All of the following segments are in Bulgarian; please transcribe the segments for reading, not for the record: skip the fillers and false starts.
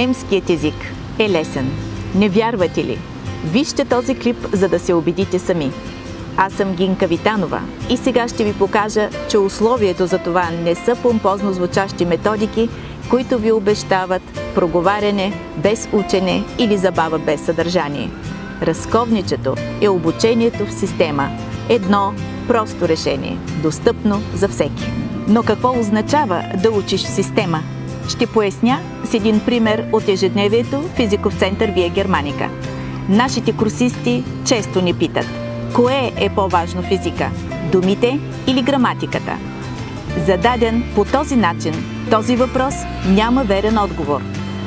Немският език е лесен. Не вярвате ли? Вижте този клип, за да се убедите сами. Аз съм Гинка Витанова и сега ще ви покажа, че условието за това не са помпозно звучащи методики, които ви обещават проговаряне без учене или забава без съдържание. Разковничето е обучението в система. Едно просто решение, достъпно за всеки. Но какво означава да учиш в система? Ще поясня с един пример от ежедневието в езиков център Вия Германика. Нашите курсисти често ни питат: кое е по-важно в езика? Думите или граматиката? Зададен по този начин, този въпрос няма верен отговор,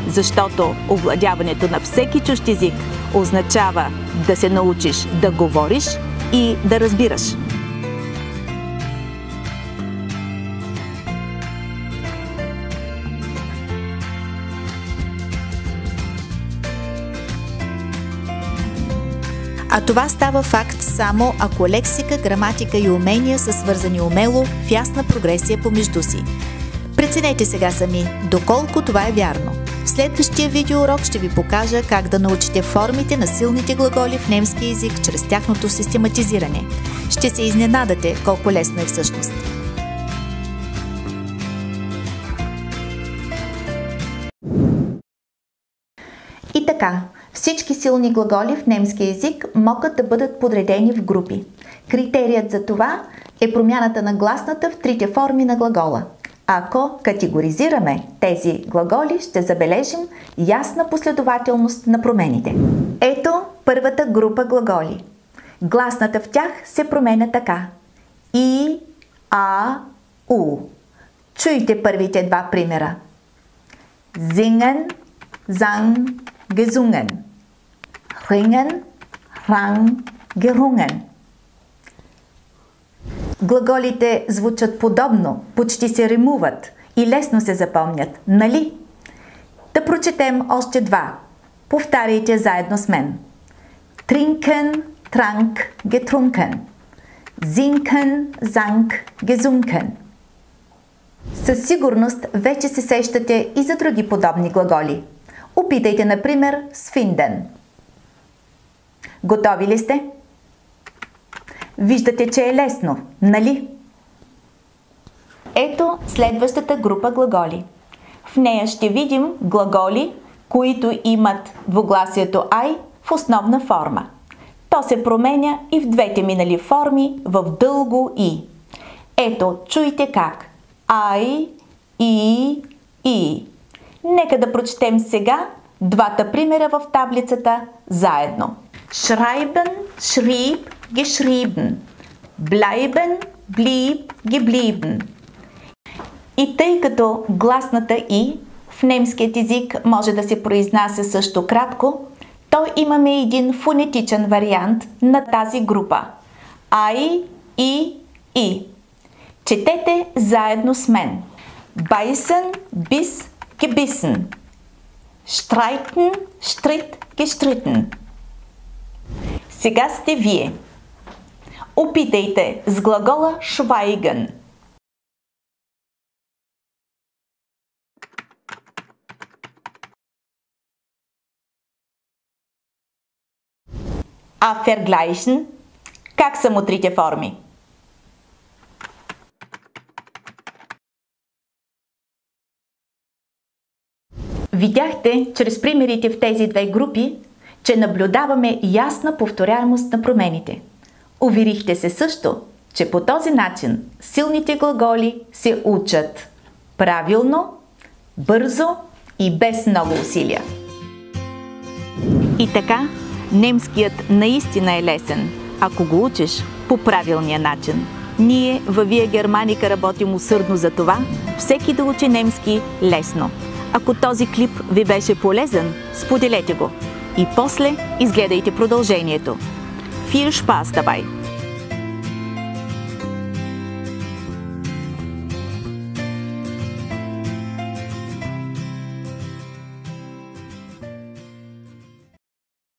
защото овладяването на всеки чужд език означава да се научиш да говориш и да разбираш. А това става факт само ако лексика, граматика и умения са свързани умело в ясна прогресия помежду си. Преценете сега сами доколко това е вярно. В следващия видеоурок ще ви покажа как да научите формите на силните глаголи в немски език чрез тяхното систематизиране. Ще се изненадате колко лесно е всъщност. И така, всички силни глаголи в немски език могат да бъдат подредени в групи. Критерият за това е промяната на гласната в трите форми на глагола. Ако категоризираме тези глаголи, ще забележим ясна последователност на промените. Ето първата група глаголи. Гласната в тях се променя така: и, а, у. Чуйте първите два примера. Singen, sang, gesungen. Ringen, rang, gerungen. Глаголите звучат подобно, почти се римуват и лесно се запомнят, нали? Да прочетем още два. Повтаряйте заедно с мен. Trinken, trank, getrunken. Singen, sang, gesungen. Със сигурност вече се сещате и за други подобни глаголи. Опитайте, например, с finden. Готови ли сте? Виждате, че е лесно, нали? Ето следващата група глаголи. В нея ще видим глаголи, които имат двугласието ай в основна форма. То се променя и в двете минали форми в дълго и. Ето, чуйте как. Ай, и. Нека да прочетем сега двата примера в таблицата заедно. Schreiben, schrieb, geschrieben. Bleiben, blieb, geblieben. И тъй като гласната и в немският език може да се произнася също кратко, то имаме един фонетичен вариант на тази група. Ай, и. Четете заедно с мен. Beißen, bis, gebissen. Streiten, stritt, gestritten. Сега сте вие. Опитайте с глагола schweigen. А vergleichen? Как са му трите форми? Видяхте чрез примерите в тези две групи, че наблюдаваме ясна повторяемост на промените. Уверихте се също, че по този начин силните глаголи се учат правилно, бързо и без много усилия. И така, немският наистина е лесен, ако го учиш по правилния начин. Ние във Вия Германика работим усърдно за това всеки да учи немски лесно. Ако този клип ви беше полезен, споделете го. И после изгледайте продължението. Viel Spaß dabei!